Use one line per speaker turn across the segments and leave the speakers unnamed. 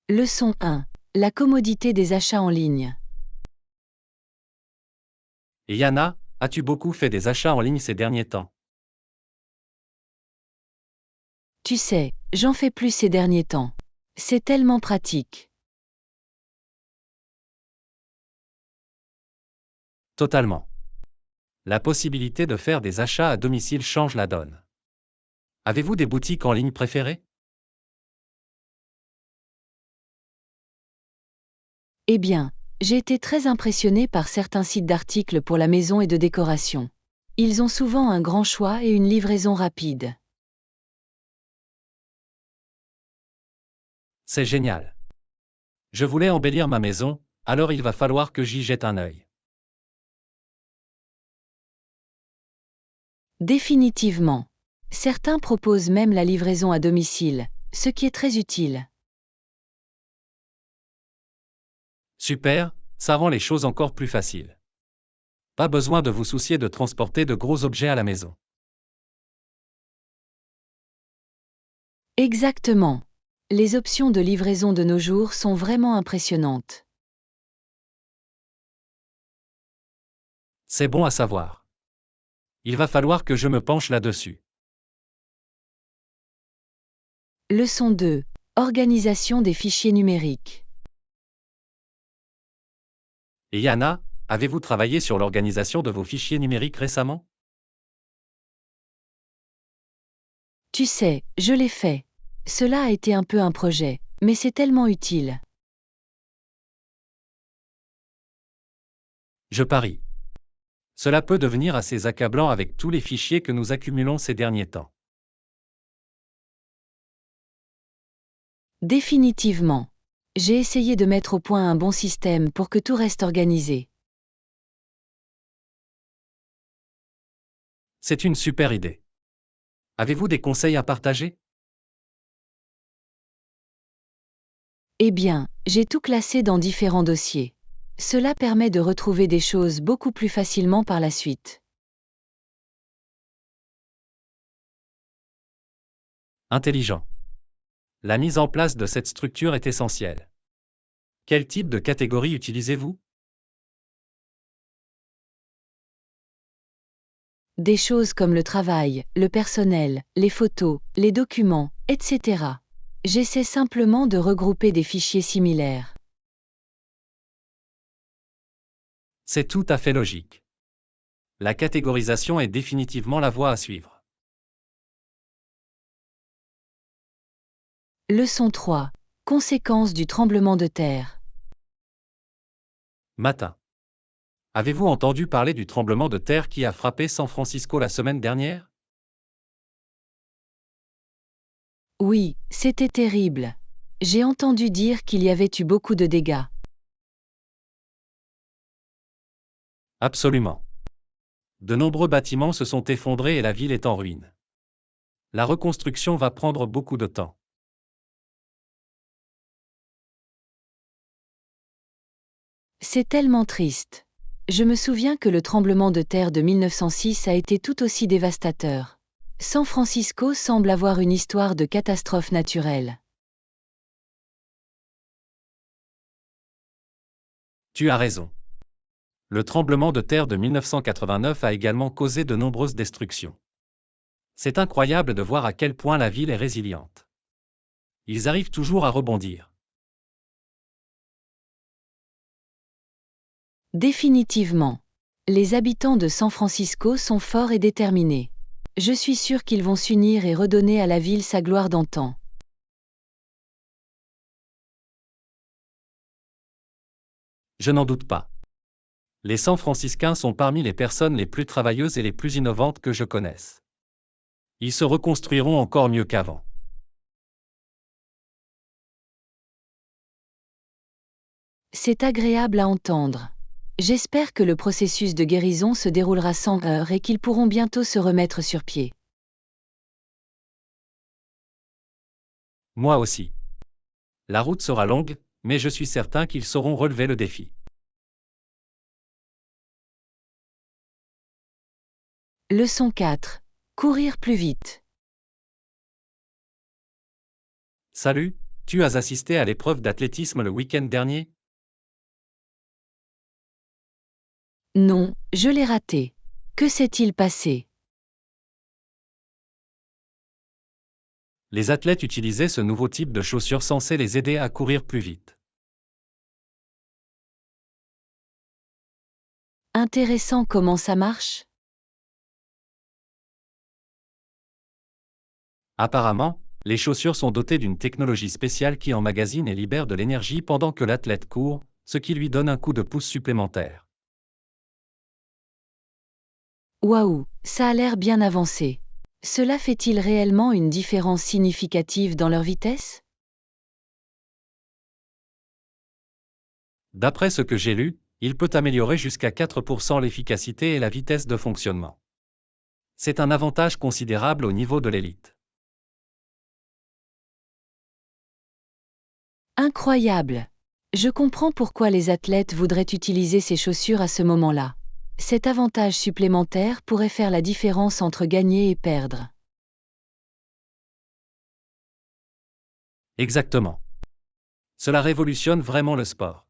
Leçon 1. La commodité des achats en ligne.
Et Yana, as-tu beaucoup fait des achats en ligne ces derniers temps?
Tu sais, j'en fais plus ces derniers temps. C'est tellement pratique.
Totalement. La possibilité de faire des achats à domicile change la donne. Avez-vous des boutiques en ligne préférées?
Eh bien, j'ai été très impressionnée par certains sites d'articles pour la maison et de décoration. Ils ont souvent un grand choix et une livraison rapide.
C'est génial. Je voulais embellir ma maison, alors il va falloir que j'y jette un œil.
Définitivement. Certains proposent même la livraison à domicile, ce qui est très utile.
Super, ça rend les choses encore plus faciles. Pas besoin de vous soucier de transporter de gros objets à la maison.
Exactement. Les options de livraison de nos jours sont vraiment impressionnantes.
C'est bon à savoir. Il va falloir que je me penche là-dessus.
Leçon 2. Organisation des fichiers numériques.
Et Yana, avez-vous travaillé sur l'organisation de vos fichiers numériques récemment?
Tu sais, je l'ai fait. Cela a été un peu un projet, mais c'est tellement utile.
Je parie. Cela peut devenir assez accablant avec tous les fichiers que nous accumulons ces derniers temps.
Définitivement. J'ai essayé de mettre au point un bon système pour que tout reste organisé.
C'est une super idée. Avez-vous des conseils à partager?
Eh bien, j'ai tout classé dans différents dossiers. Cela permet de retrouver des choses beaucoup plus facilement par la suite.
Intelligent. La mise en place de cette structure est essentielle. Quel type de catégorie utilisez-vous?
Des choses comme le travail, le personnel, les photos, les documents, etc. J'essaie simplement de regrouper des fichiers similaires.
C'est tout à fait logique. La catégorisation est définitivement la voie à suivre.
Leçon 3. Conséquences du tremblement de terre.
Matin. Avez-vous entendu parler du tremblement de terre qui a frappé San Francisco la semaine dernière?
Oui, c'était terrible. J'ai entendu dire qu'il y avait eu beaucoup de dégâts.
Absolument. De nombreux bâtiments se sont effondrés et la ville est en ruine. La reconstruction va prendre beaucoup de temps.
C'est tellement triste. Je me souviens que le tremblement de terre de 1906 a été tout aussi dévastateur. San Francisco semble avoir une histoire de catastrophe naturelle.
Tu as raison. Le tremblement de terre de 1989 a également causé de nombreuses destructions. C'est incroyable de voir à quel point la ville est résiliente. Ils arrivent toujours à rebondir.
Définitivement. Les habitants de San Francisco sont forts et déterminés. Je suis sûr qu'ils vont s'unir et redonner à la ville sa gloire d'antan.
Je n'en doute pas. Les San Franciscains sont parmi les personnes les plus travailleuses et les plus innovantes que je connaisse. Ils se reconstruiront encore mieux qu'avant.
C'est agréable à entendre. J'espère que le processus de guérison se déroulera sans heurts et qu'ils pourront bientôt se remettre sur pied.
Moi aussi. La route sera longue, mais je suis certain qu'ils sauront relever le défi.
Leçon 4. Courir plus vite.
Salut, tu as assisté à l'épreuve d'athlétisme le week-end dernier?
Non, je l'ai raté. Que s'est-il passé?
Les athlètes utilisaient ce nouveau type de chaussures censé les aider à courir plus vite.
Intéressant, comment ça marche?
Apparemment, les chaussures sont dotées d'une technologie spéciale qui emmagasine et libère de l'énergie pendant que l'athlète court, ce qui lui donne un coup de pouce supplémentaire.
Waouh, ça a l'air bien avancé. Cela fait-il réellement une différence significative dans leur vitesse?
D'après ce que j'ai lu, il peut améliorer jusqu'à 4% l'efficacité et la vitesse de fonctionnement. C'est un avantage considérable au niveau de l'élite.
Incroyable! Je comprends pourquoi les athlètes voudraient utiliser ces chaussures à ce moment-là. Cet avantage supplémentaire pourrait faire la différence entre gagner et perdre.
Exactement. Cela révolutionne vraiment le sport.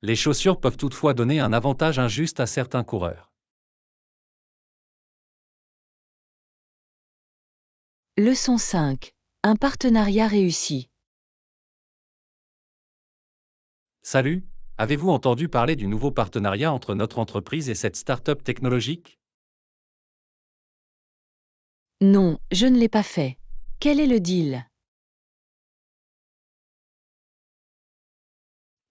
Les chaussures peuvent toutefois donner un avantage injuste à certains coureurs.
Leçon 5. Un partenariat réussi.
Salut, avez-vous entendu parler du nouveau partenariat entre notre entreprise et cette start-up technologique?
Non, je ne l'ai pas fait. Quel est le deal?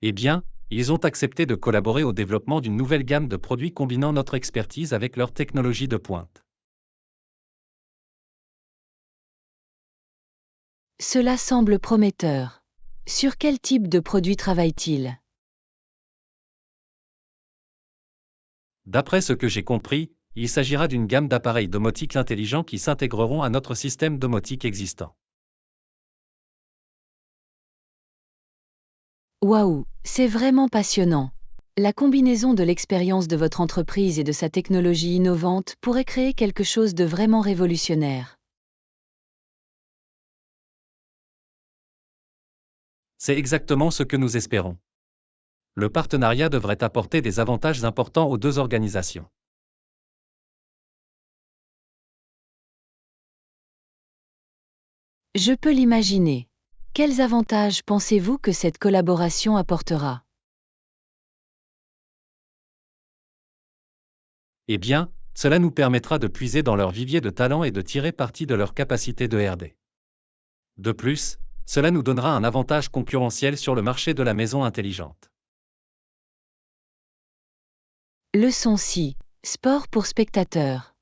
Eh bien, ils ont accepté de collaborer au développement d'une nouvelle gamme de produits combinant notre expertise avec leur technologie de pointe.
Cela semble prometteur. Sur quel type de produit travaille-t-il?
D'après ce que j'ai compris, il s'agira d'une gamme d'appareils domotiques intelligents qui s'intégreront à notre système domotique existant.
Waouh, c'est vraiment passionnant. La combinaison de l'expérience de votre entreprise et de sa technologie innovante pourrait créer quelque chose de vraiment révolutionnaire.
C'est exactement ce que nous espérons. Le partenariat devrait apporter des avantages importants aux deux organisations.
Je peux l'imaginer. Quels avantages pensez-vous que cette collaboration apportera?
Eh bien, cela nous permettra de puiser dans leur vivier de talents et de tirer parti de leur capacité de R&D. De plus, cela nous donnera un avantage concurrentiel sur le marché de la maison intelligente.
Leçon 6. Sport pour spectateurs.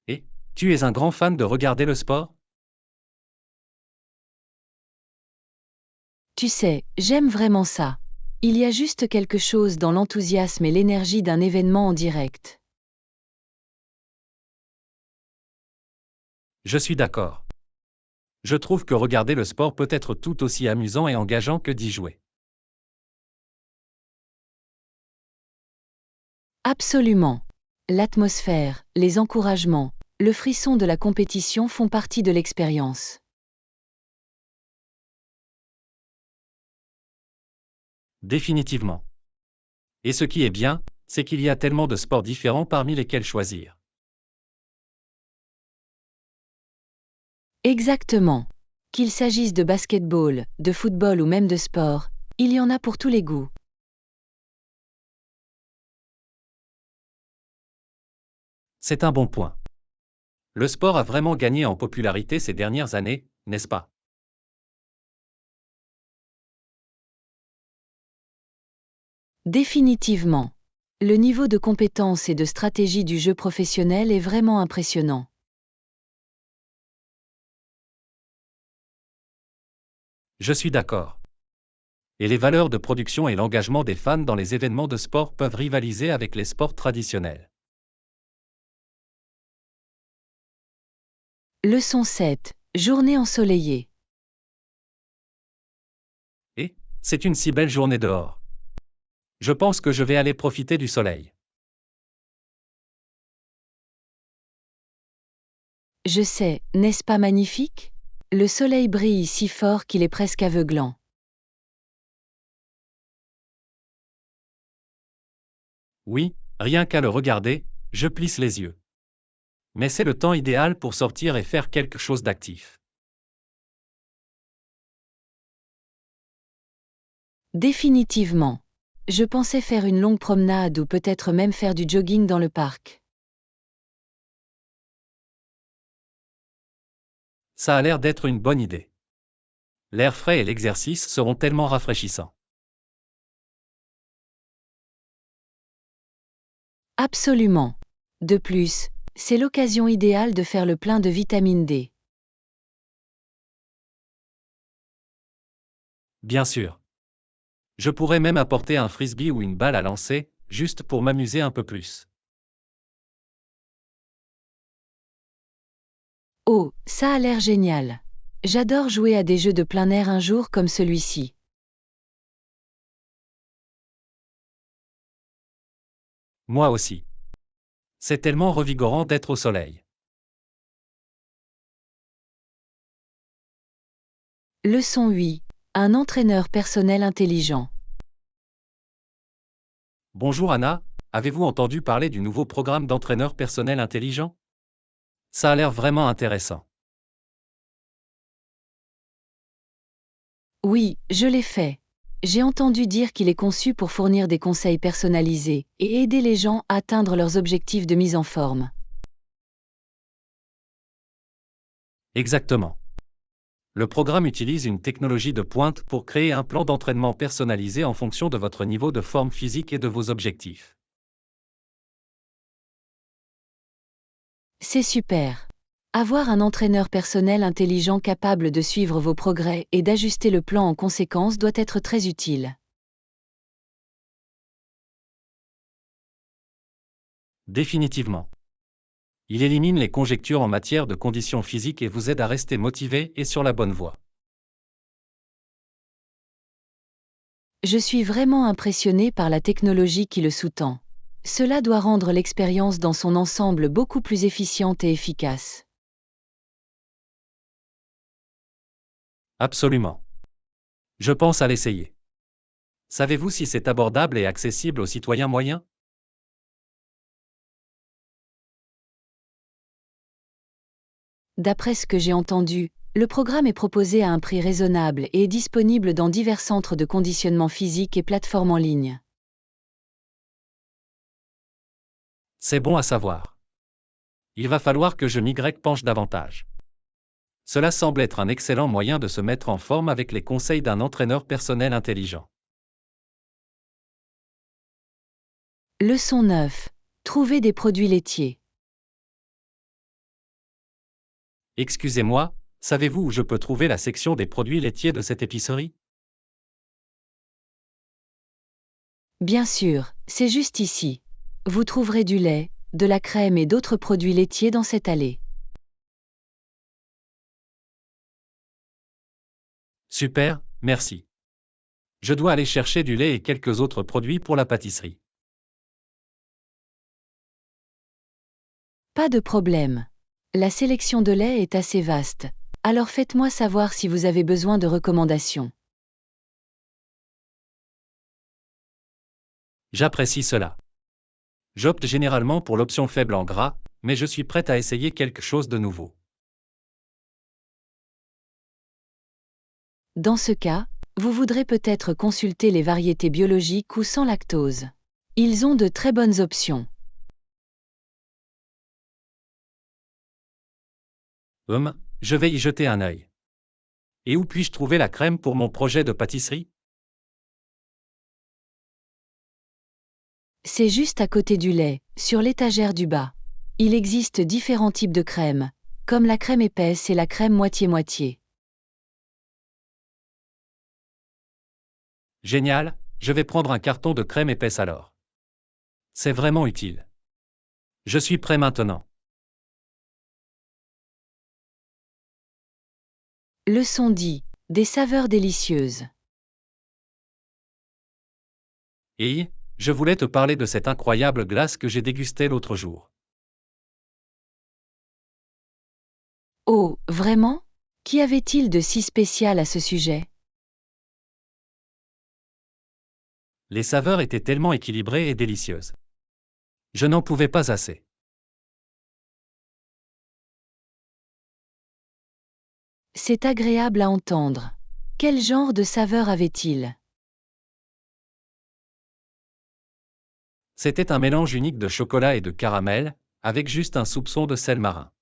Et, tu es un grand fan de regarder le sport?
Tu sais, j'aime vraiment ça. Il y a juste quelque chose dans l'enthousiasme et l'énergie d'un événement en direct.
Je suis d'accord. Je trouve que regarder le sport peut être tout aussi amusant et engageant que d'y jouer.
Absolument. L'atmosphère, les encouragements, le frisson de la compétition font partie de l'expérience.
Définitivement. Et ce qui est bien, c'est qu'il y a tellement de sports différents parmi lesquels choisir.
Exactement. Qu'il s'agisse de basketball, de football ou même de sport, il y en a pour tous les goûts.
C'est un bon point. Le sport a vraiment gagné en popularité ces dernières années, n'est-ce pas?
Définitivement. Le niveau de compétence et de stratégie du jeu professionnel est vraiment impressionnant.
Je suis d'accord. Et les valeurs de production et l'engagement des fans dans les événements de sport peuvent rivaliser avec les sports traditionnels.
Leçon 7. Journée ensoleillée.
Et, c'est une si belle journée dehors. Je pense que je vais aller profiter du soleil.
Je sais, n'est-ce pas magnifique? Le soleil brille si fort qu'il est presque aveuglant.
Oui, rien qu'à le regarder, je plisse les yeux. Mais c'est le temps idéal pour sortir et faire quelque chose d'actif.
Définitivement. Je pensais faire une longue promenade ou peut-être même faire du jogging dans le parc.
Ça a l'air d'être une bonne idée. L'air frais et l'exercice seront tellement rafraîchissants.
Absolument. De plus, c'est l'occasion idéale de faire le plein de vitamine D.
Bien sûr. Je pourrais même apporter un frisbee ou une balle à lancer, juste pour m'amuser un peu plus.
Oh, ça a l'air génial. J'adore jouer à des jeux de plein air un jour comme celui-ci.
Moi aussi. C'est tellement revigorant d'être au soleil.
Leçon 8. Un entraîneur personnel intelligent.
Bonjour Anna, avez-vous entendu parler du nouveau programme d'entraîneur personnel intelligent? Ça a l'air vraiment intéressant.
Oui, je l'ai fait. J'ai entendu dire qu'il est conçu pour fournir des conseils personnalisés et aider les gens à atteindre leurs objectifs de mise en forme.
Exactement. Le programme utilise une technologie de pointe pour créer un plan d'entraînement personnalisé en fonction de votre niveau de forme physique et de vos objectifs.
C'est super. Avoir un entraîneur personnel intelligent capable de suivre vos progrès et d'ajuster le plan en conséquence doit être très utile.
Définitivement. Il élimine les conjectures en matière de conditions physiques et vous aide à rester motivé et sur la bonne voie.
Je suis vraiment impressionné par la technologie qui le sous-tend. Cela doit rendre l'expérience dans son ensemble beaucoup plus efficiente et efficace.
Absolument. Je pense à l'essayer. Savez-vous si c'est abordable et accessible aux citoyens moyens?
D'après ce que j'ai entendu, le programme est proposé à un prix raisonnable et est disponible dans divers centres de conditionnement physique et plateformes en ligne.
C'est bon à savoir. Il va falloir que je m'y penche davantage. Cela semble être un excellent moyen de se mettre en forme avec les conseils d'un entraîneur personnel intelligent.
Leçon 9. Trouver des produits laitiers.
Excusez-moi, savez-vous où je peux trouver la section des produits laitiers de cette épicerie?
Bien sûr, c'est juste ici. Vous trouverez du lait, de la crème et d'autres produits laitiers dans cette allée.
Super, merci. Je dois aller chercher du lait et quelques autres produits pour la pâtisserie.
Pas de problème. La sélection de lait est assez vaste, alors faites-moi savoir si vous avez besoin de recommandations.
J'apprécie cela. J'opte généralement pour l'option faible en gras, mais je suis prête à essayer quelque chose de nouveau.
Dans ce cas, vous voudrez peut-être consulter les variétés biologiques ou sans lactose. Ils ont de très bonnes options.
Je vais y jeter un œil. Et où puis-je trouver la crème pour mon projet de pâtisserie?
C'est juste à côté du lait, sur l'étagère du bas. Il existe différents types de crèmes, comme la crème épaisse et la crème moitié-moitié.
Génial, je vais prendre un carton de crème épaisse alors. C'est vraiment utile. Je suis prêt maintenant.
Leçon 10. Des saveurs délicieuses.
Et, je voulais te parler de cette incroyable glace que j'ai dégustée l'autre jour.
Oh, vraiment? Qu'y avait-il de si spécial à ce sujet?
Les saveurs étaient tellement équilibrées et délicieuses. Je n'en pouvais pas assez.
C'est agréable à entendre. Quel genre de saveur avait-il?
C'était un mélange unique de chocolat et de caramel, avec juste un soupçon de sel marin.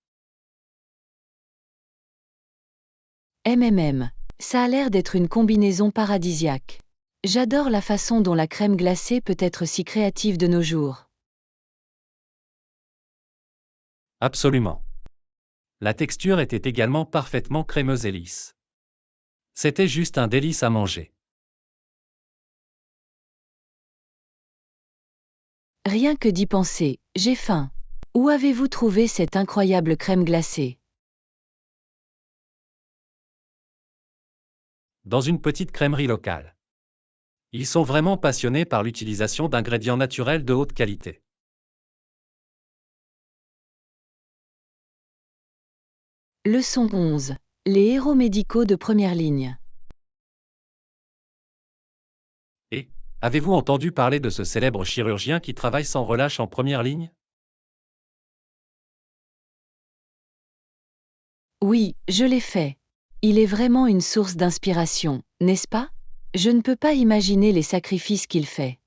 Ça a l'air d'être une combinaison paradisiaque. J'adore la façon dont la crème glacée peut être si créative de nos jours.
Absolument. La texture était également parfaitement crémeuse et lisse. C'était juste un délice à manger.
Rien que d'y penser, j'ai faim. Où avez-vous trouvé cette incroyable crème glacée?
Dans une petite crèmerie locale. Ils sont vraiment passionnés par l'utilisation d'ingrédients naturels de haute qualité.
Leçon 11. Les héros médicaux de première ligne.
Et, avez-vous entendu parler de ce célèbre chirurgien qui travaille sans relâche en première ligne?
Oui, je l'ai fait. Il est vraiment une source d'inspiration, n'est-ce pas? Je ne peux pas imaginer les sacrifices qu'il fait.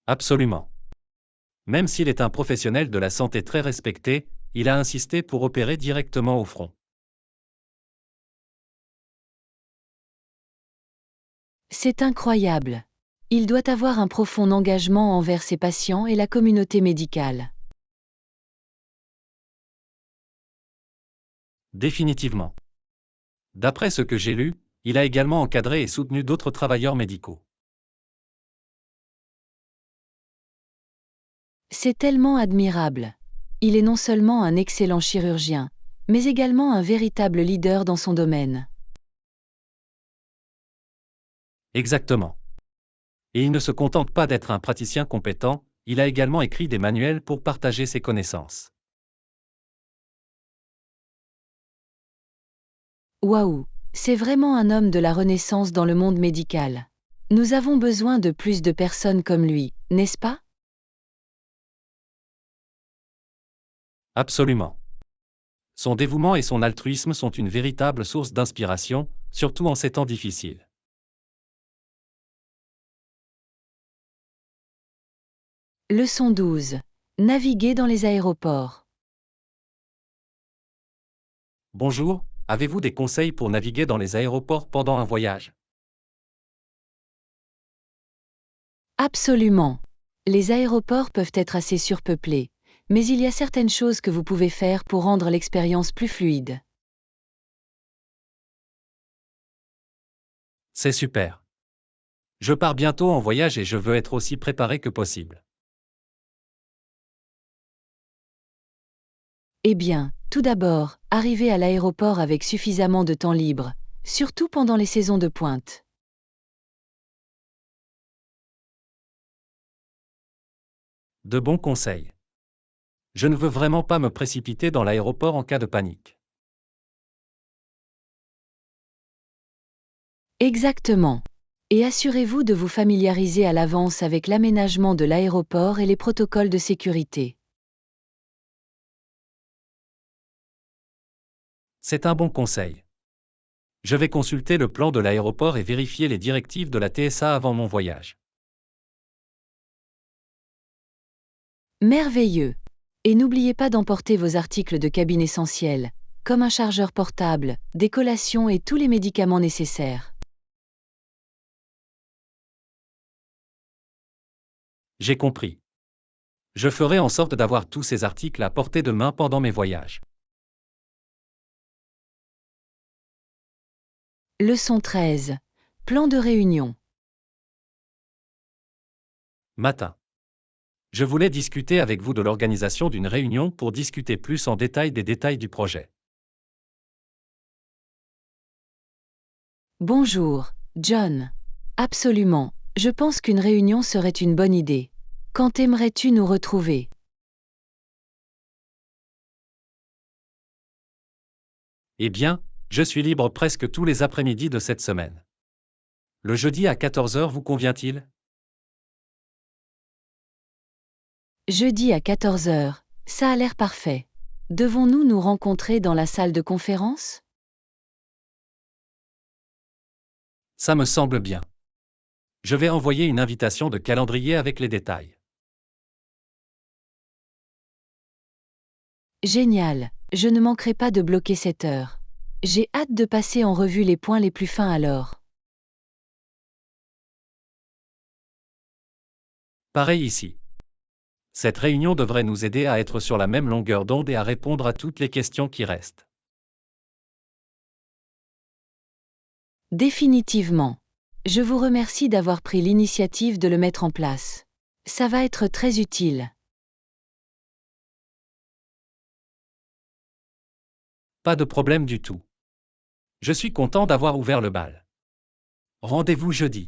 Absolument. Même s'il est un professionnel de la santé très respecté, il a insisté pour opérer directement au front.
C'est incroyable. Il doit avoir un profond engagement envers ses patients et la communauté médicale.
Définitivement. D'après ce que j'ai lu, il a également encadré et soutenu d'autres travailleurs médicaux.
C'est tellement admirable. Il est non seulement un excellent chirurgien, mais également un véritable leader dans son domaine.
Exactement. Et il ne se contente pas d'être un praticien compétent, il a également écrit des manuels pour partager ses connaissances.
Waouh, c'est vraiment un homme de la Renaissance dans le monde médical. Nous avons besoin de plus de personnes comme lui, n'est-ce pas?
Absolument. Son dévouement et son altruisme sont une véritable source d'inspiration, surtout en ces temps difficiles.
Leçon 12. Naviguer dans les aéroports.
Bonjour, avez-vous des conseils pour naviguer dans les aéroports pendant un voyage?
Absolument. Les aéroports peuvent être assez surpeuplés, mais il y a certaines choses que vous pouvez faire pour rendre l'expérience plus fluide.
C'est super. Je pars bientôt en voyage et je veux être aussi préparé que possible.
Eh bien, tout d'abord, arrivez à l'aéroport avec suffisamment de temps libre, surtout pendant les saisons de pointe.
De bons conseils. Je ne veux vraiment pas me précipiter dans l'aéroport en cas de panique.
Exactement. Et assurez-vous de vous familiariser à l'avance avec l'aménagement de l'aéroport et les protocoles de sécurité.
C'est un bon conseil. Je vais consulter le plan de l'aéroport et vérifier les directives de la TSA avant mon voyage.
Merveilleux. Et n'oubliez pas d'emporter vos articles de cabine essentiels, comme un chargeur portable, des collations et tous les médicaments nécessaires.
J'ai compris. Je ferai en sorte d'avoir tous ces articles à portée de main pendant mes voyages.
Leçon 13. Plan de réunion.
Matin. Je voulais discuter avec vous de l'organisation d'une réunion pour discuter plus en détail des détails du projet.
Bonjour, John. Absolument, je pense qu'une réunion serait une bonne idée. Quand aimerais-tu nous retrouver?
Eh bien, je suis libre presque tous les après-midi de cette semaine. Le jeudi à 14 heures vous convient-il?
Jeudi à 14 heures, ça a l'air parfait. Devons-nous nous rencontrer dans la salle de conférence?
Ça me semble bien. Je vais envoyer une invitation de calendrier avec les détails.
Génial, je ne manquerai pas de bloquer cette heure. J'ai hâte de passer en revue les points les plus fins alors.
Pareil ici. Cette réunion devrait nous aider à être sur la même longueur d'onde et à répondre à toutes les questions qui restent.
Définitivement. Je vous remercie d'avoir pris l'initiative de le mettre en place. Ça va être très utile.
Pas de problème du tout. Je suis content d'avoir ouvert le bal. Rendez-vous jeudi.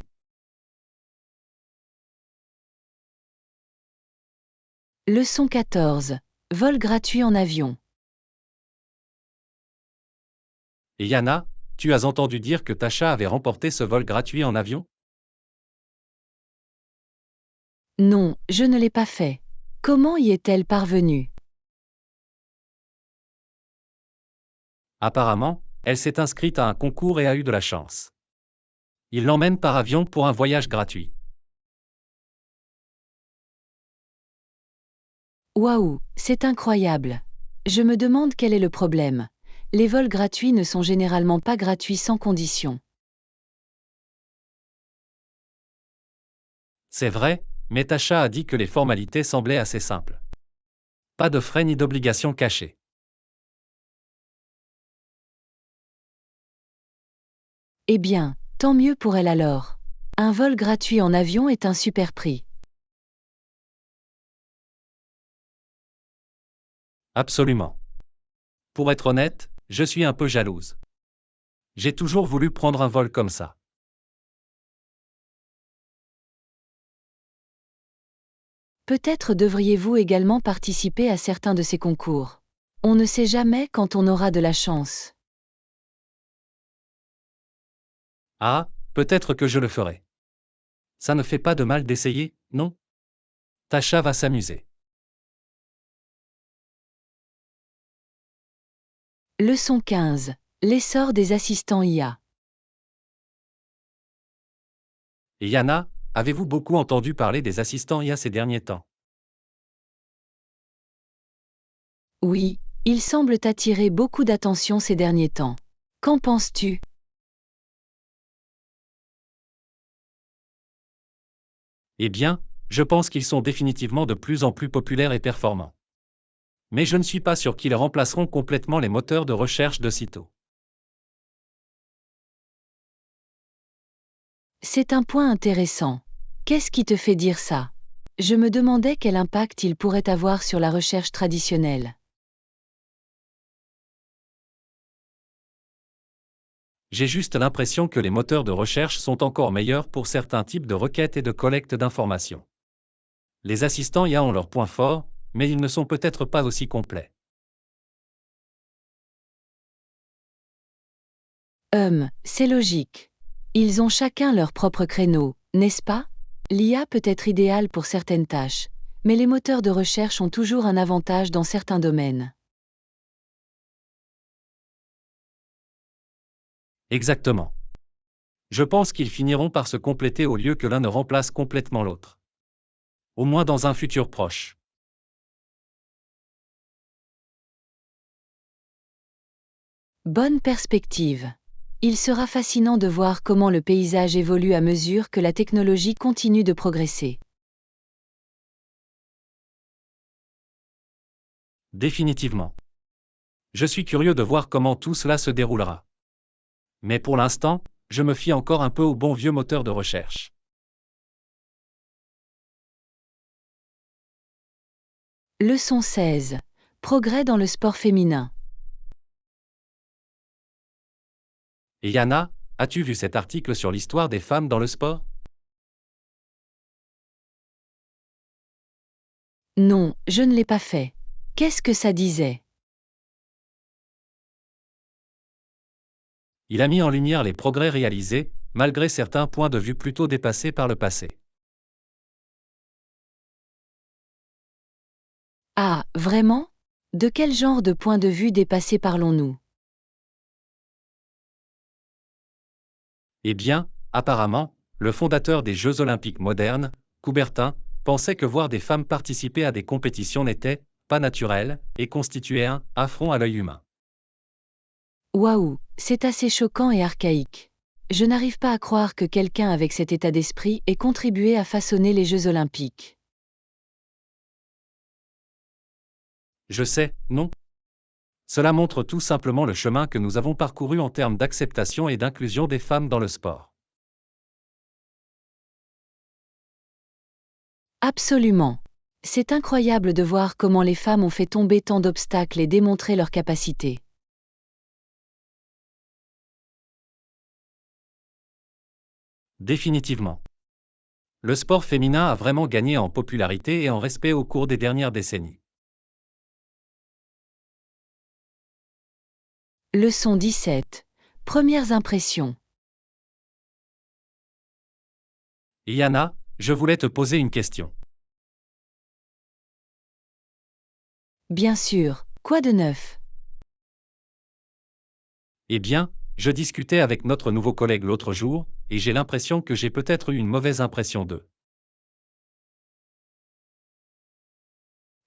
Leçon 14. Vol gratuit en avion.
Et Yana, tu as entendu dire que Tasha avait remporté ce vol gratuit en avion?
Non, je ne l'ai pas fait. Comment y est-elle parvenue?
Apparemment, elle s'est inscrite à un concours et a eu de la chance. Il l'emmène par avion pour un voyage gratuit.
Waouh, c'est incroyable. Je me demande quel est le problème. Les vols gratuits ne sont généralement pas gratuits sans condition.
C'est vrai, mais Tasha a dit que les formalités semblaient assez simples. Pas de frais ni d'obligations cachées.
Eh bien, tant mieux pour elle alors. Un vol gratuit en avion est un super prix.
Absolument. Pour être honnête, je suis un peu jalouse. J'ai toujours voulu prendre un vol comme ça.
Peut-être devriez-vous également participer à certains de ces concours. On ne sait jamais quand on aura de la chance.
Ah, peut-être que je le ferai. Ça ne fait pas de mal d'essayer, non? Tasha va s'amuser.
Leçon 15. L'essor des assistants IA.
Et Yana, avez-vous beaucoup entendu parler des assistants IA ces derniers temps?
Oui, ils semblent attirer beaucoup d'attention ces derniers temps. Qu'en penses-tu?
Eh bien, je pense qu'ils sont définitivement de plus en plus populaires et performants. Mais je ne suis pas sûr qu'ils remplaceront complètement les moteurs de recherche de sitôt.
C'est un point intéressant. Qu'est-ce qui te fait dire ça? Je me demandais quel impact ils pourraient avoir sur la recherche traditionnelle.
J'ai juste l'impression que les moteurs de recherche sont encore meilleurs pour certains types de requêtes et de collecte d'informations. Les assistants IA ont leurs points forts, mais ils ne sont peut-être pas aussi complets.
C'est logique. Ils ont chacun leur propre créneau, n'est-ce pas? L'IA peut être idéale pour certaines tâches, mais les moteurs de recherche ont toujours un avantage dans certains domaines.
Exactement. Je pense qu'ils finiront par se compléter au lieu que l'un ne remplace complètement l'autre. Au moins dans un futur proche.
Bonne perspective. Il sera fascinant de voir comment le paysage évolue à mesure que la technologie continue de progresser.
Définitivement. Je suis curieux de voir comment tout cela se déroulera. Mais pour l'instant, je me fie encore un peu au bon vieux moteur de recherche.
Leçon 16. Progrès dans le sport féminin.
Et Yana, as-tu vu cet article sur l'histoire des femmes dans le sport?
Non, je ne l'ai pas fait. Qu'est-ce que ça disait?
Il a mis en lumière les progrès réalisés, malgré certains points de vue plutôt dépassés par le passé.
Ah, vraiment? De quel genre de point de vue dépassé parlons-nous?
Eh bien, apparemment, le fondateur des Jeux olympiques modernes, Coubertin, pensait que voir des femmes participer à des compétitions n'était pas naturel et constituait un affront à l'œil humain.
Waouh, c'est assez choquant et archaïque. Je n'arrive pas à croire que quelqu'un avec cet état d'esprit ait contribué à façonner les Jeux olympiques.
Je sais, non? Cela montre tout simplement le chemin que nous avons parcouru en termes d'acceptation et d'inclusion des femmes dans le sport.
Absolument. C'est incroyable de voir comment les femmes ont fait tomber tant d'obstacles et démontrer leurs capacités.
Définitivement. Le sport féminin a vraiment gagné en popularité et en respect au cours des dernières décennies.
Leçon 17. Premières impressions.
Yana, je voulais te poser une question.
Bien sûr, quoi de neuf?
Eh bien, je discutais avec notre nouveau collègue l'autre jour, et j'ai l'impression que j'ai peut-être eu une mauvaise impression d'eux.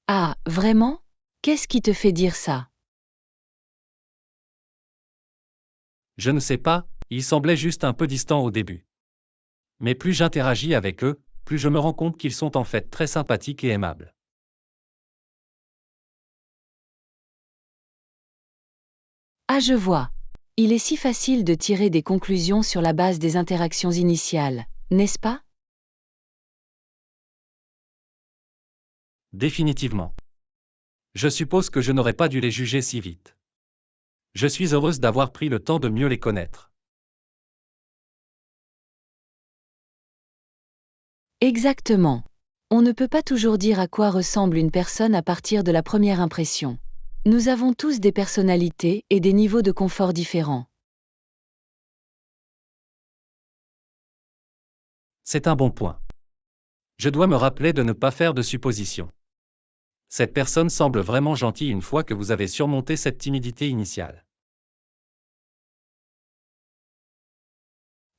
Ah, vraiment? Qu'est-ce qui te fait dire ça?
Je ne sais pas, ils semblaient juste un peu distants au début. Mais plus j'interagis avec eux, plus je me rends compte qu'ils sont en fait très sympathiques et aimables.
Ah, je vois. Il est si facile de tirer des conclusions sur la base des interactions initiales, n'est-ce pas?
Définitivement. Je suppose que je n'aurais pas dû les juger si vite. Je suis heureuse d'avoir pris le temps de mieux les connaître.
Exactement. On ne peut pas toujours dire à quoi ressemble une personne à partir de la première impression. Nous avons tous des personnalités et des niveaux de confort différents.
C'est un bon point. Je dois me rappeler de ne pas faire de suppositions. Cette personne semble vraiment gentille une fois que vous avez surmonté cette timidité initiale.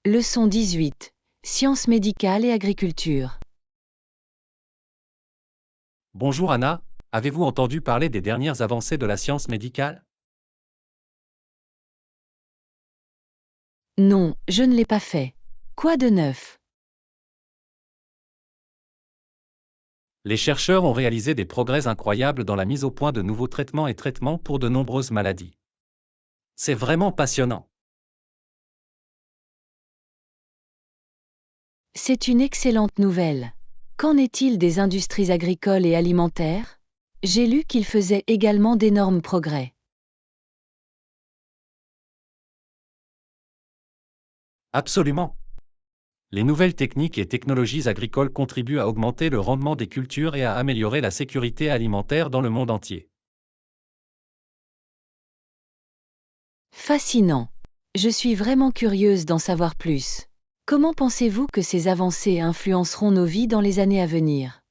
Leçon 18. Sciences médicales et agriculture.
Bonjour Anna, avez-vous entendu parler des dernières avancées de la science médicale?
Non, je ne l'ai pas fait. Quoi de neuf?
Les chercheurs ont réalisé des progrès incroyables dans la mise au point de nouveaux traitements et traitements pour de nombreuses maladies. C'est vraiment passionnant.
C'est une excellente nouvelle. Qu'en est-il des industries agricoles et alimentaires? J'ai lu qu'ils faisaient également d'énormes progrès.
Absolument. Les nouvelles techniques et technologies agricoles contribuent à augmenter le rendement des cultures et à améliorer la sécurité alimentaire dans le monde entier.
Fascinant. Je suis vraiment curieuse d'en savoir plus. Comment pensez-vous que ces avancées influenceront nos vies dans les années à venir?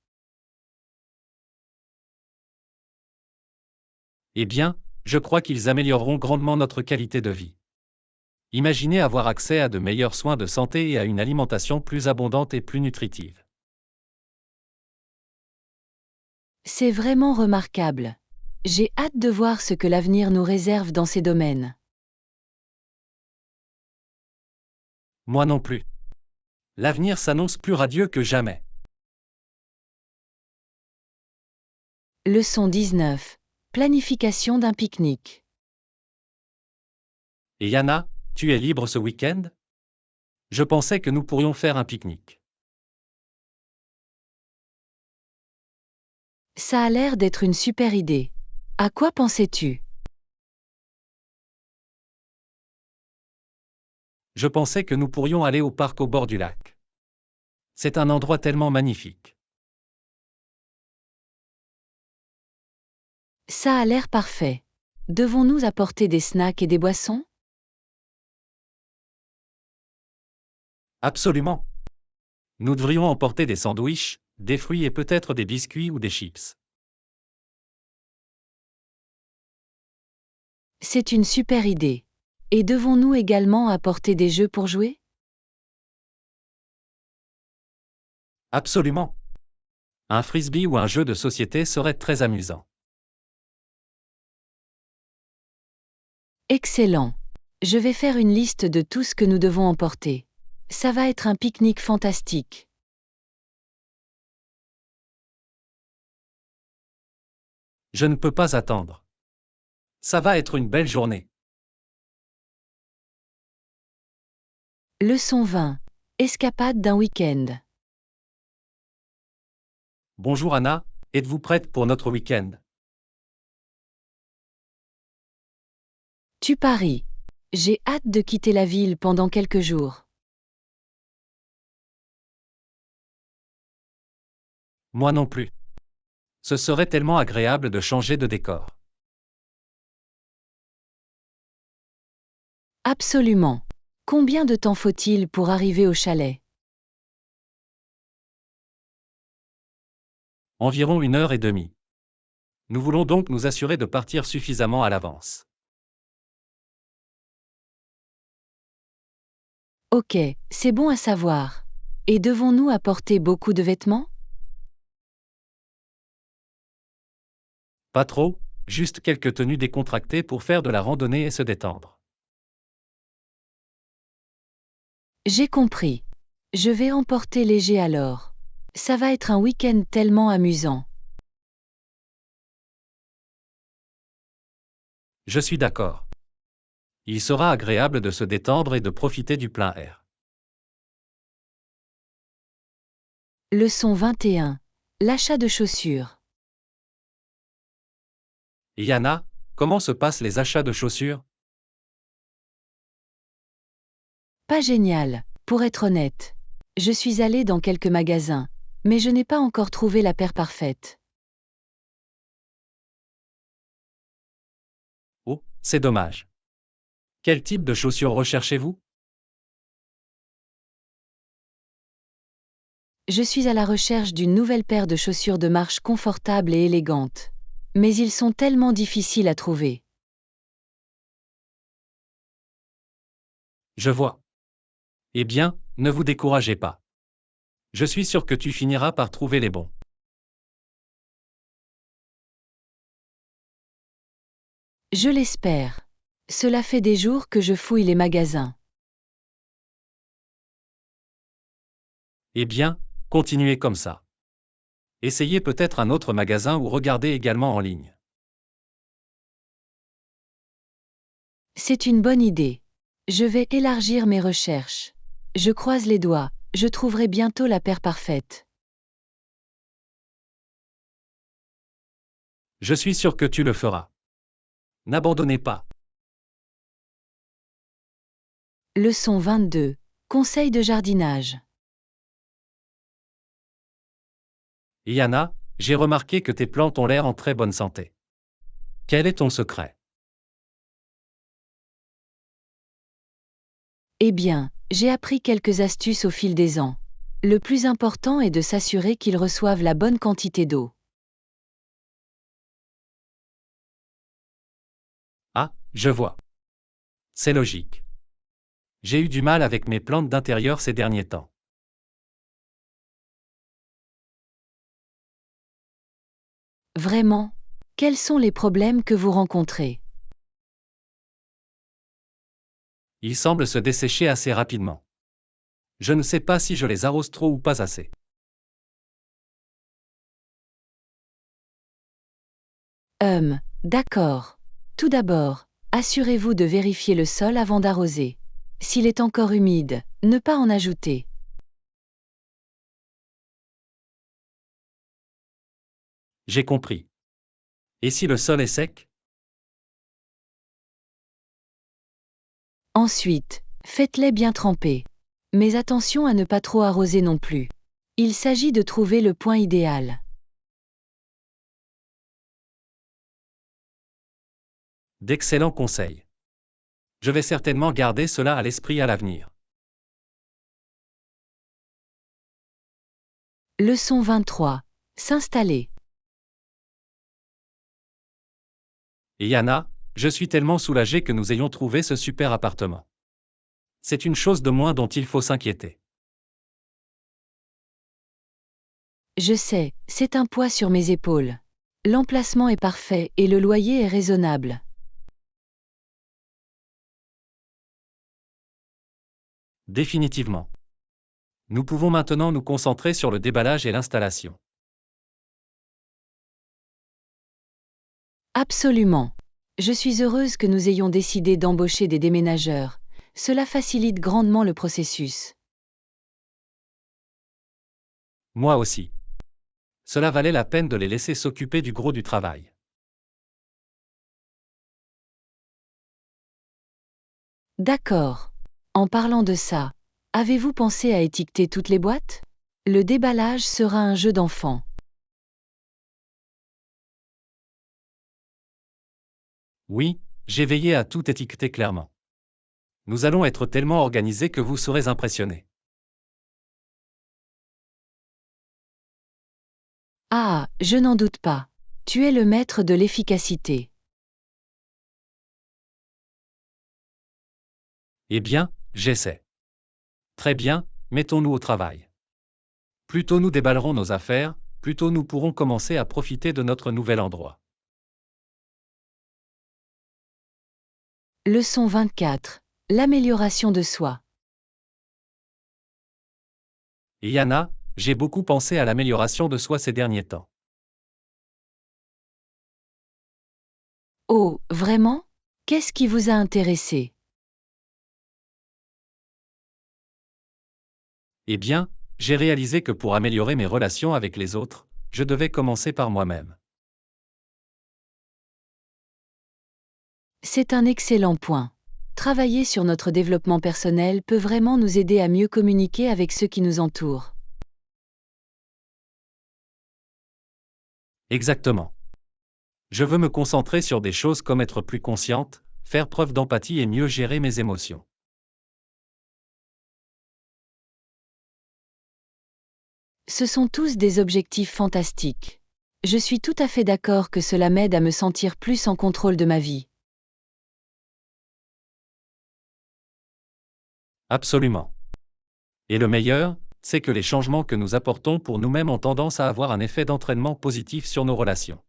Eh bien, je crois qu'ils amélioreront grandement notre qualité de vie. Imaginez avoir accès à de meilleurs soins de santé et à une alimentation plus abondante et plus nutritive.
C'est vraiment remarquable. J'ai hâte de voir ce que l'avenir nous réserve dans ces domaines.
Moi non plus. L'avenir s'annonce plus radieux que jamais.
Leçon 19. Planification d'un pique-nique.
Et Yana, tu es libre ce week-end? Je pensais que nous pourrions faire un pique-nique.
Ça a l'air d'être une super idée. À quoi pensais-tu?
Je pensais que nous pourrions aller au parc au bord du lac. C'est un endroit tellement magnifique.
Ça a l'air parfait. Devons-nous apporter des snacks et des boissons?
Absolument. Nous devrions emporter des sandwichs, des fruits et peut-être des biscuits ou des chips.
C'est une super idée. Et devons-nous également apporter des jeux pour jouer?
Absolument. Un frisbee ou un jeu de société serait très amusant.
Excellent. Je vais faire une liste de tout ce que nous devons emporter. Ça va être un pique-nique fantastique.
Je ne peux pas attendre. Ça va être une belle journée.
Leçon 20. Escapade d'un week-end.
Bonjour Anna, êtes-vous prête pour notre week-end?
Tu paries. J'ai hâte de quitter la ville pendant quelques jours.
Moi non plus. Ce serait tellement agréable de changer de décor.
Absolument. Combien de temps faut-il pour arriver au chalet?
Environ 1 heure et demie. Nous voulons donc nous assurer de partir suffisamment à l'avance.
Ok, c'est bon à savoir. Et devons-nous apporter beaucoup de vêtements?
Pas trop, juste quelques tenues décontractées pour faire de la randonnée et se détendre.
J'ai compris. Je vais emporter léger alors. Ça va être un week-end tellement amusant.
Je suis d'accord. Il sera agréable de se détendre et de profiter du plein air.
Leçon 21. L'achat de chaussures.
Yana, comment se passent les achats de chaussures?
Pas génial, pour être honnête. Je suis allée dans quelques magasins, mais je n'ai pas encore trouvé la paire parfaite.
Oh, c'est dommage. Quel type de chaussures recherchez-vous?
Je suis à la recherche d'une nouvelle paire de chaussures de marche confortables et élégantes. Mais ils sont tellement difficiles à trouver.
Je vois. Eh bien, ne vous découragez pas. Je suis sûr que tu finiras par trouver les bons.
Je l'espère. Cela fait des jours que je fouille les magasins.
Eh bien, continuez comme ça. Essayez peut-être un autre magasin ou regardez également en ligne.
C'est une bonne idée. Je vais élargir mes recherches. Je croise les doigts, je trouverai bientôt la paire parfaite.
Je suis sûr que tu le feras. N'abandonnez pas.
Leçon 22. Conseil de jardinage.
Yana, j'ai remarqué que tes plantes ont l'air en très bonne santé. Quel est ton secret?
Eh bien, j'ai appris quelques astuces au fil des ans. Le plus important est de s'assurer qu'ils reçoivent la bonne quantité d'eau.
Ah, je vois. C'est logique. J'ai eu du mal avec mes plantes d'intérieur ces derniers temps.
Vraiment? Quels sont les problèmes que vous rencontrez?
Ils semblent se dessécher assez rapidement. Je ne sais pas si je les arrose trop ou pas assez.
D'accord. Tout d'abord, assurez-vous de vérifier le sol avant d'arroser. S'il est encore humide, ne pas en ajouter.
J'ai compris. Et si le sol est sec?
Ensuite, faites-les bien tremper. Mais attention à ne pas trop arroser non plus. Il s'agit de trouver le point idéal.
D'excellents conseils. Je vais certainement garder cela à l'esprit à l'avenir.
Leçon 23. S'installer.
Et Yana, je suis tellement soulagé que nous ayons trouvé ce super appartement. C'est une chose de moins dont il faut s'inquiéter.
Je sais, c'est un poids sur mes épaules. L'emplacement est parfait et le loyer est raisonnable.
Définitivement. Nous pouvons maintenant nous concentrer sur le déballage et l'installation.
Absolument. Je suis heureuse que nous ayons décidé d'embaucher des déménageurs. Cela facilite grandement le processus.
Moi aussi. Cela valait la peine de les laisser s'occuper du gros du travail.
D'accord. En parlant de ça, avez-vous pensé à étiqueter toutes les boîtes? Le déballage sera un jeu d'enfant.
Oui, j'ai veillé à tout étiqueter clairement. Nous allons être tellement organisés que vous serez impressionnés.
Ah, je n'en doute pas. Tu es le maître de l'efficacité.
Eh bien, j'essaie. Très bien, mettons-nous au travail. Plus tôt nous déballerons nos affaires, plus tôt nous pourrons commencer à profiter de notre nouvel endroit.
Leçon 24. L'amélioration de soi.
Et Yana, j'ai beaucoup pensé à l'amélioration de soi ces derniers temps.
Oh, vraiment? Qu'est-ce qui vous a intéressé?
Eh bien, j'ai réalisé que pour améliorer mes relations avec les autres, je devais commencer par moi-même.
C'est un excellent point. Travailler sur notre développement personnel peut vraiment nous aider à mieux communiquer avec ceux qui nous entourent.
Exactement. Je veux me concentrer sur des choses comme être plus consciente, faire preuve d'empathie et mieux gérer mes émotions.
Ce sont tous des objectifs fantastiques. Je suis tout à fait d'accord que cela m'aide à me sentir plus en contrôle de ma vie.
Absolument. Et le meilleur, c'est que les changements que nous apportons pour nous-mêmes ont tendance à avoir un effet d'entraînement positif sur nos relations.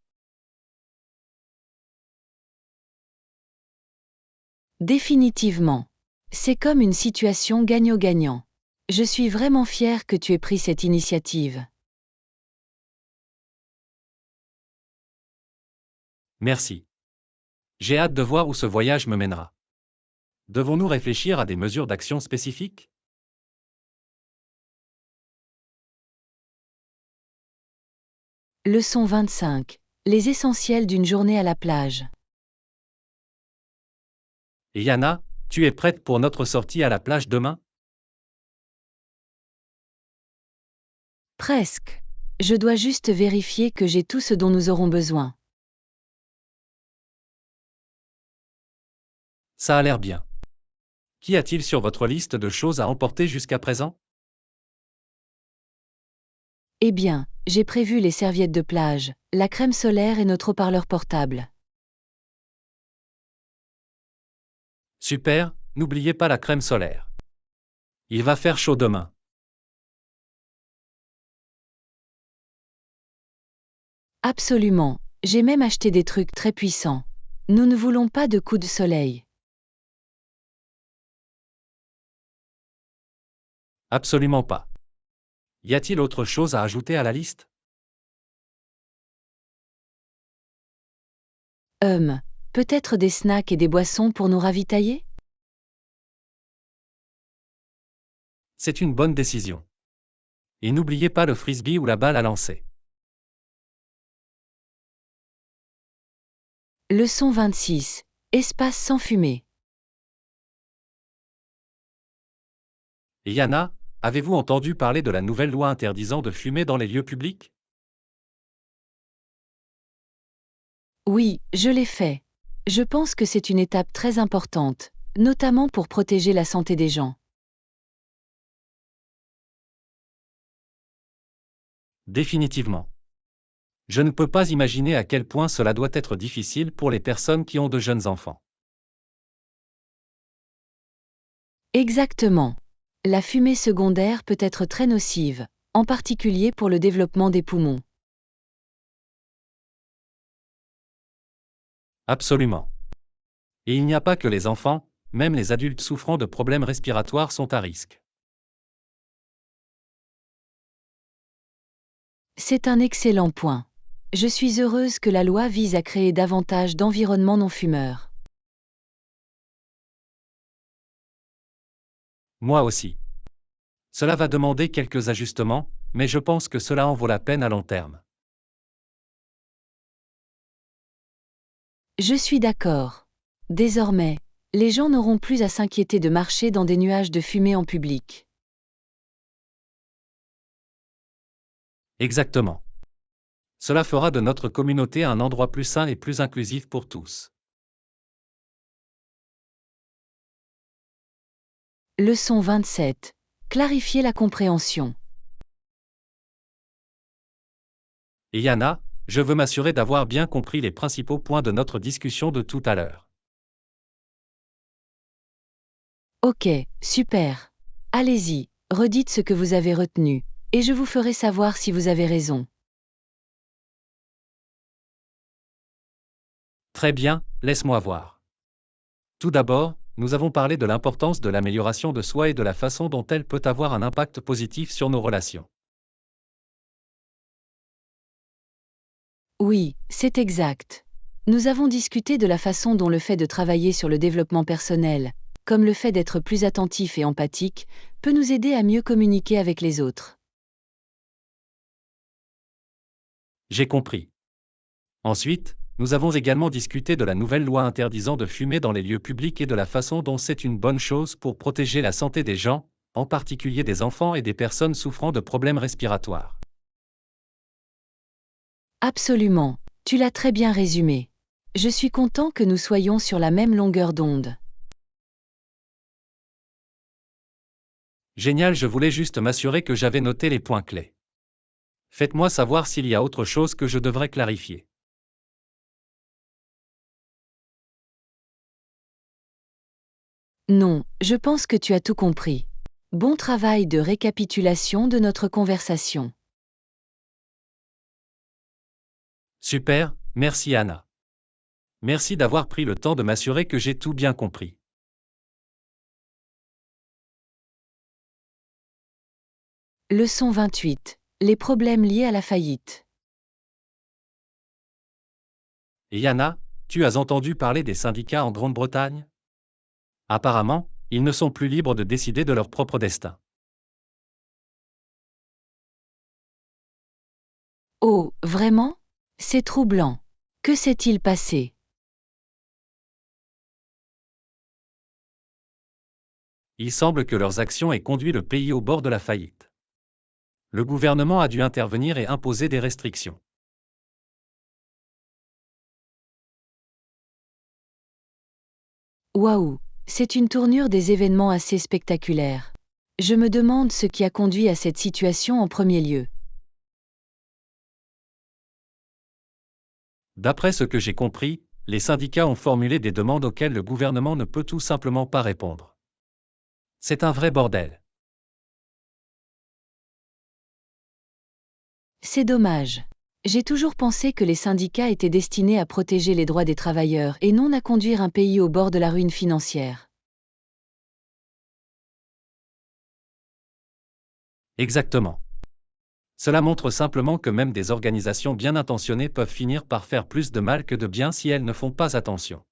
Définitivement. C'est comme une situation gagnant-gagnant. Je suis vraiment fière que tu aies pris cette initiative.
Merci. J'ai hâte de voir où ce voyage me mènera. Devons-nous réfléchir à des mesures d'action spécifiques?
Leçon 25. Les essentiels d'une journée à la plage.
Et Yana, tu es prête pour notre sortie à la plage demain?
Presque. Je dois juste vérifier que j'ai tout ce dont nous aurons besoin.
Ça a l'air bien. Qu'y a-t-il sur votre liste de choses à emporter jusqu'à présent?
Eh bien, j'ai prévu les serviettes de plage, la crème solaire et notre haut-parleur portable.
Super, n'oubliez pas la crème solaire. Il va faire chaud demain.
Absolument, j'ai même acheté des trucs très puissants. Nous ne voulons pas de coups de soleil.
Absolument pas. Y a-t-il autre chose à ajouter à la liste?
Peut-être des snacks et des boissons pour nous ravitailler?
C'est une bonne décision. Et n'oubliez pas le frisbee ou la balle à lancer.
Leçon 26. Espace sans fumée.
Et Yana, avez-vous entendu parler de la nouvelle loi interdisant de fumer dans les lieux publics?
Oui, je l'ai fait. Je pense que c'est une étape très importante, notamment pour protéger la santé des gens.
Définitivement. Je ne peux pas imaginer à quel point cela doit être difficile pour les personnes qui ont de jeunes enfants.
Exactement. La fumée secondaire peut être très nocive, en particulier pour le développement des poumons.
Absolument. Et il n'y a pas que les enfants, même les adultes souffrant de problèmes respiratoires sont à risque.
C'est un excellent point. Je suis heureuse que la loi vise à créer davantage d'environnements non-fumeurs.
Moi aussi. Cela va demander quelques ajustements, mais je pense que cela en vaut la peine à long terme.
Je suis d'accord. Désormais, les gens n'auront plus à s'inquiéter de marcher dans des nuages de fumée en public.
Exactement. Cela fera de notre communauté un endroit plus sain et plus inclusif pour tous.
Leçon 27. Clarifier la compréhension.
Et Yana, je veux m'assurer d'avoir bien compris les principaux points de notre discussion de tout à l'heure.
Ok, super. Allez-y, redites ce que vous avez retenu, et je vous ferai savoir si vous avez raison.
Très bien, laisse-moi voir. Tout d'abord, nous avons parlé de l'importance de l'amélioration de soi et de la façon dont elle peut avoir un impact positif sur nos relations.
Oui, c'est exact. Nous avons discuté de la façon dont le fait de travailler sur le développement personnel, comme le fait d'être plus attentif et empathique, peut nous aider à mieux communiquer avec les autres.
J'ai compris. Ensuite, nous avons également discuté de la nouvelle loi interdisant de fumer dans les lieux publics et de la façon dont c'est une bonne chose pour protéger la santé des gens, en particulier des enfants et des personnes souffrant de problèmes respiratoires.
Absolument, tu l'as très bien résumé. Je suis content que nous soyons sur la même longueur d'onde.
Génial, je voulais juste m'assurer que j'avais noté les points clés. Faites-moi savoir s'il y a autre chose que je devrais clarifier.
Non, je pense que tu as tout compris. Bon travail de récapitulation de notre conversation.
Super, merci Anna. Merci d'avoir pris le temps de m'assurer que j'ai tout bien compris.
Leçon 28. Les problèmes liés à la faillite.
Et Yana, tu as entendu parler des syndicats en Grande-Bretagne? Apparemment, ils ne sont plus libres de décider de leur propre destin.
Oh, vraiment? C'est troublant. Que s'est-il passé?
Il semble que leurs actions aient conduit le pays au bord de la faillite. Le gouvernement a dû intervenir et imposer des restrictions.
Waouh, c'est une tournure des événements assez spectaculaire. Je me demande ce qui a conduit à cette situation en premier lieu.
D'après ce que j'ai compris, les syndicats ont formulé des demandes auxquelles le gouvernement ne peut tout simplement pas répondre. C'est un vrai bordel.
C'est dommage. J'ai toujours pensé que les syndicats étaient destinés à protéger les droits des travailleurs et non à conduire un pays au bord de la ruine financière.
Exactement. Cela montre simplement que même des organisations bien intentionnées peuvent finir par faire plus de mal que de bien si elles ne font pas attention.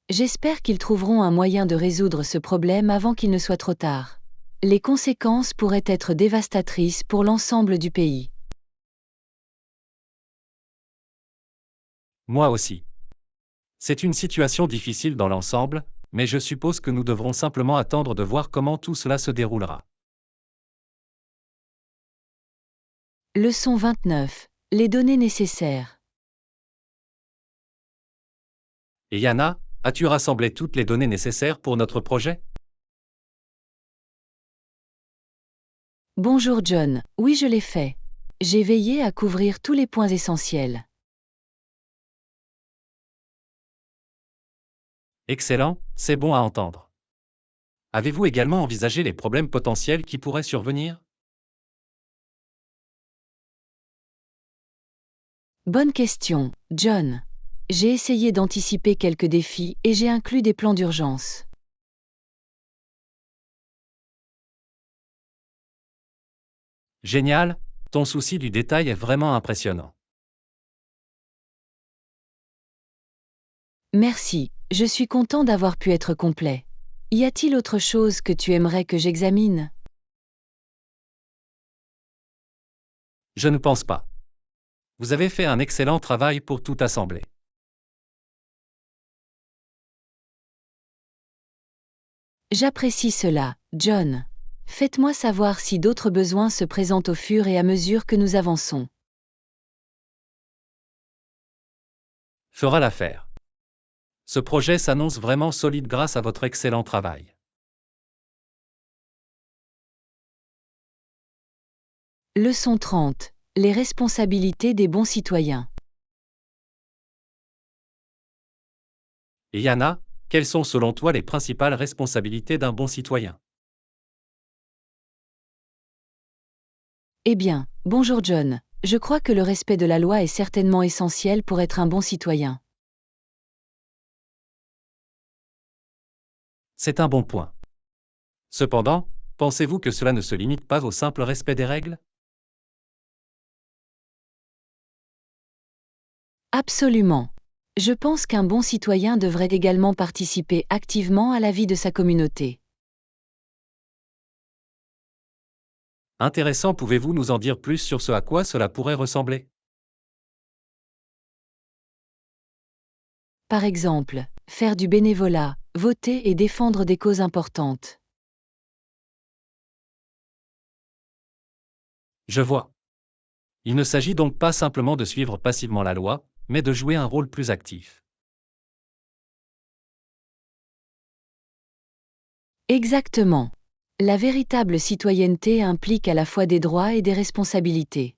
J'espère qu'ils trouveront un moyen de résoudre ce problème avant qu'il ne soit trop tard. Les conséquences pourraient être dévastatrices pour l'ensemble du pays.
Moi aussi. C'est une situation difficile dans l'ensemble, mais je suppose que nous devrons simplement attendre de voir comment tout cela se déroulera.
Leçon 29. Les données nécessaires.
Et Yana, as-tu rassemblé toutes les données nécessaires pour notre projet?
Bonjour John, oui je l'ai fait. J'ai veillé à couvrir tous les points essentiels.
Excellent, c'est bon à entendre. Avez-vous également envisagé les problèmes potentiels qui pourraient survenir?
Bonne question, John. J'ai essayé d'anticiper quelques défis et j'ai inclus des plans d'urgence.
Génial, ton souci du détail est vraiment impressionnant.
Merci, je suis content d'avoir pu être complet. Y a-t-il autre chose que tu aimerais que j'examine?
Je ne pense pas. Vous avez fait un excellent travail pour tout assembler.
J'apprécie cela, John. Faites-moi savoir si d'autres besoins se présentent au fur et à mesure que nous avançons.
Fera l'affaire. Ce projet s'annonce vraiment solide grâce à votre excellent travail.
Leçon 30. Les responsabilités des bons citoyens.
Et Yana, quelles sont selon toi les principales responsabilités d'un bon citoyen?
Eh bien, bonjour John. Je crois que le respect de la loi est certainement essentiel pour être un bon citoyen.
C'est un bon point. Cependant, pensez-vous que cela ne se limite pas au simple respect des règles?
Absolument. Je pense qu'un bon citoyen devrait également participer activement à la vie de sa communauté.
Intéressant, pouvez-vous nous en dire plus sur ce à quoi cela pourrait ressembler?
Par exemple, faire du bénévolat, voter et défendre des causes importantes.
Je vois. Il ne s'agit donc pas simplement de suivre passivement la loi, mais de jouer un rôle plus actif.
Exactement. La véritable citoyenneté implique à la fois des droits et des responsabilités.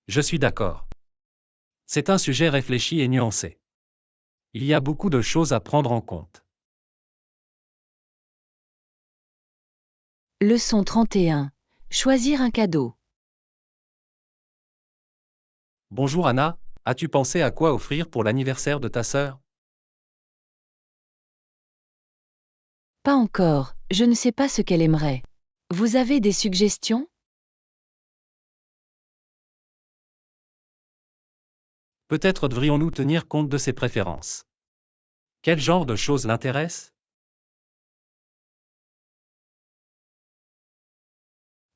Je suis d'accord. C'est un sujet réfléchi et nuancé. Il y a beaucoup de choses à prendre en compte.
Leçon 31. Choisir un cadeau.
Bonjour Anna, as-tu pensé à quoi offrir pour l'anniversaire de ta sœur?
Pas encore, je ne sais pas ce qu'elle aimerait. Vous avez des suggestions?
Peut-être devrions-nous tenir compte de ses préférences. Quel genre de choses l'intéresse?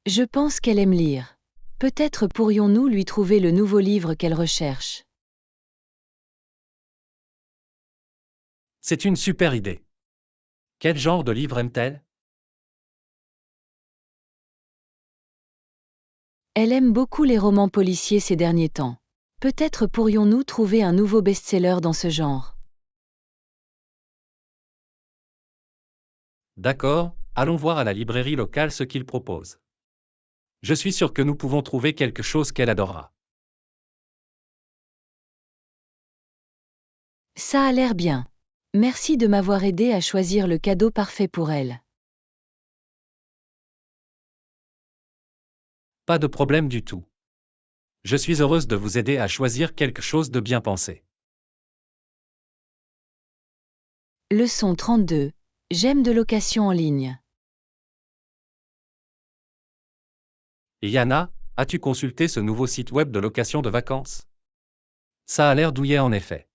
Je pense qu'elle aime lire. Peut-être pourrions-nous lui trouver le nouveau livre qu'elle recherche.
C'est une super idée. Quel genre de livre aime-t-elle?
Elle aime beaucoup les romans policiers ces derniers temps. Peut-être pourrions-nous trouver un nouveau best-seller dans ce genre.
D'accord, allons voir à la librairie locale ce qu'ils proposent. Je suis sûr que nous pouvons trouver quelque chose qu'elle adorera.
Ça a l'air bien. Merci de m'avoir aidé à choisir le cadeau parfait pour elle.
Pas de problème du tout. Je suis heureuse de vous aider à choisir quelque chose de bien pensé.
Leçon 32. J'aime de location en ligne.
Et Yana, as-tu consulté ce nouveau site web de location de vacances? Ça a l'air douillet en effet.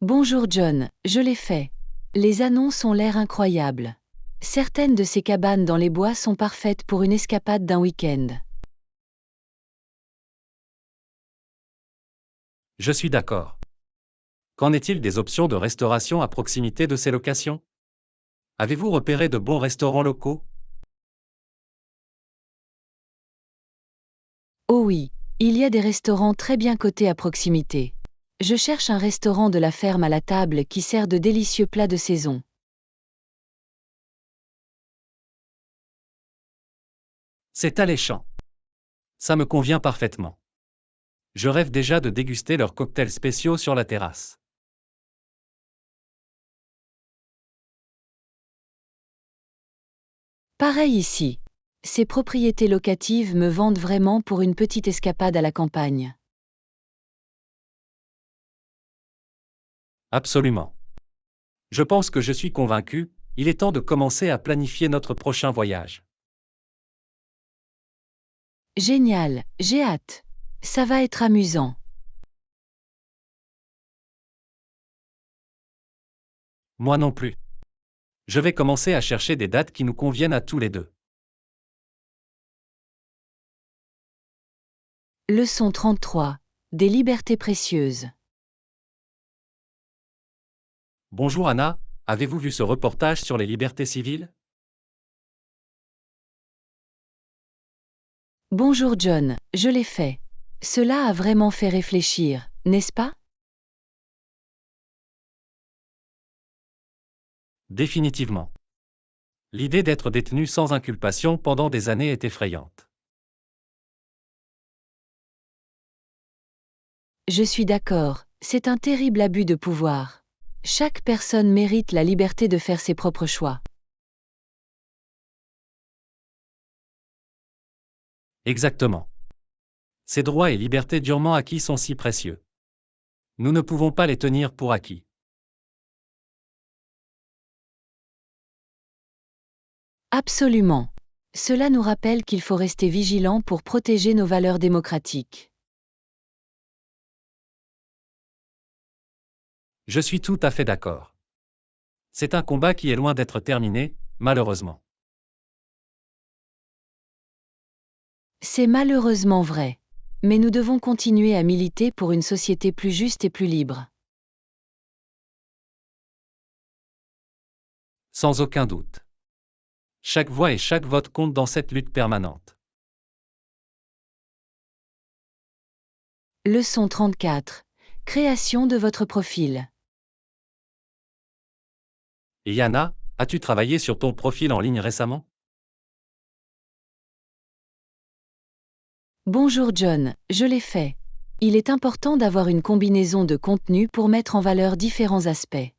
Bonjour John, je l'ai fait. Les annonces ont l'air incroyables. Certaines de ces cabanes dans les bois sont parfaites pour une escapade d'un week-end.
Je suis d'accord. Qu'en est-il des options de restauration à proximité de ces locations? Avez-vous repéré de bons restaurants locaux?
Oh oui, il y a des restaurants très bien cotés à proximité. Je cherche un restaurant de la ferme à la table qui sert de délicieux plats de saison.
C'est alléchant. Ça me convient parfaitement. Je rêve déjà de déguster leurs cocktails spéciaux sur la terrasse.
Pareil ici. Ces propriétés locatives me vendent vraiment pour une petite escapade à la campagne.
Absolument. Je pense que je suis convaincu, il est temps de commencer à planifier notre prochain voyage.
Génial, j'ai hâte. Ça va être amusant.
Moi non plus. Je vais commencer à chercher des dates qui nous conviennent à tous les deux.
Leçon 33. Des libertés précieuses.
Bonjour Anna, avez-vous vu ce reportage sur les libertés civiles?
Bonjour John, je l'ai fait. Cela a vraiment fait réfléchir, n'est-ce pas?
Définitivement. L'idée d'être détenu sans inculpation pendant des années est effrayante.
Je suis d'accord, c'est un terrible abus de pouvoir. Chaque personne mérite la liberté de faire ses propres choix.
Exactement. Ces droits et libertés durement acquis sont si précieux. Nous ne pouvons pas les tenir pour acquis.
Absolument. Cela nous rappelle qu'il faut rester vigilant pour protéger nos valeurs démocratiques.
Je suis tout à fait d'accord. C'est un combat qui est loin d'être terminé, malheureusement.
C'est malheureusement vrai. Mais nous devons continuer à militer pour une société plus juste et plus libre.
Sans aucun doute. Chaque voix et chaque vote comptent dans cette lutte permanente.
Leçon 34. Création de votre profil.
Et Yana, as-tu travaillé sur ton profil en ligne récemment?
Bonjour John, je l'ai fait. Il est important d'avoir une combinaison de contenus pour mettre en valeur différents aspects.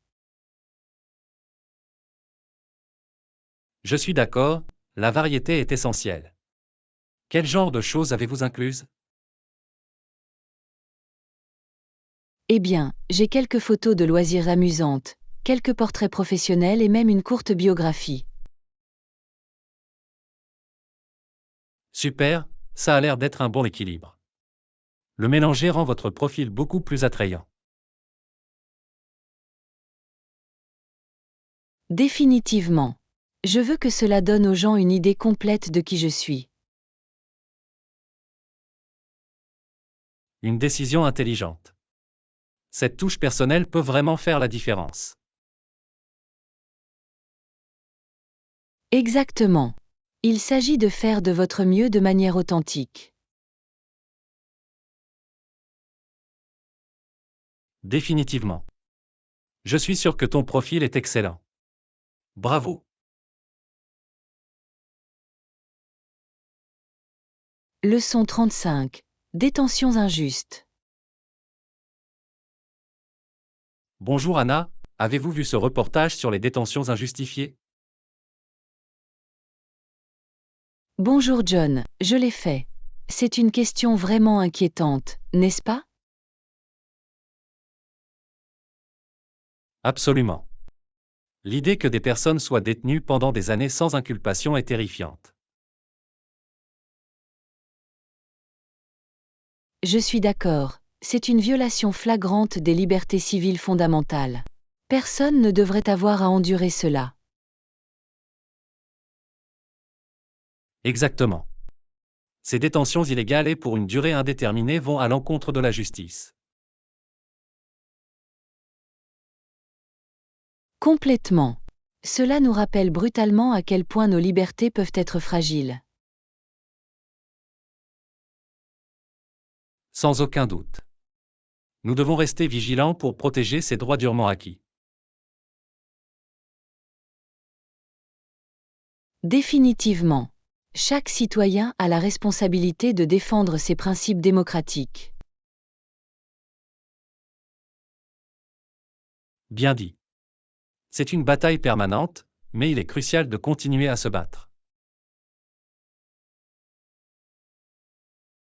Je suis d'accord, la variété est essentielle. Quel genre de choses avez-vous incluses?
Eh bien, j'ai quelques photos de loisirs amusantes, quelques portraits professionnels et même une courte biographie.
Super, ça a l'air d'être un bon équilibre. Le mélanger rend votre profil beaucoup plus attrayant.
Définitivement. Je veux que cela donne aux gens une idée complète de qui je suis.
Une décision intelligente. Cette touche personnelle peut vraiment faire la différence.
Exactement. Il s'agit de faire de votre mieux de manière authentique.
Définitivement. Je suis sûr que ton profil est excellent. Bravo.
Leçon 35. Détentions injustes.
Bonjour Anna, avez-vous vu ce reportage sur les détentions injustifiées?
Bonjour John, je l'ai fait. C'est une question vraiment inquiétante, n'est-ce pas?
Absolument. L'idée que des personnes soient détenues pendant des années sans inculpation est terrifiante.
Je suis d'accord, c'est une violation flagrante des libertés civiles fondamentales. Personne ne devrait avoir à endurer cela.
Exactement. Ces détentions illégales et pour une durée indéterminée vont à l'encontre de la justice.
Complètement. Cela nous rappelle brutalement à quel point nos libertés peuvent être fragiles.
Sans aucun doute. Nous devons rester vigilants pour protéger ces droits durement acquis.
Définitivement. Chaque citoyen a la responsabilité de défendre ses principes démocratiques.
Bien dit. C'est une bataille permanente, mais il est crucial de continuer à se battre.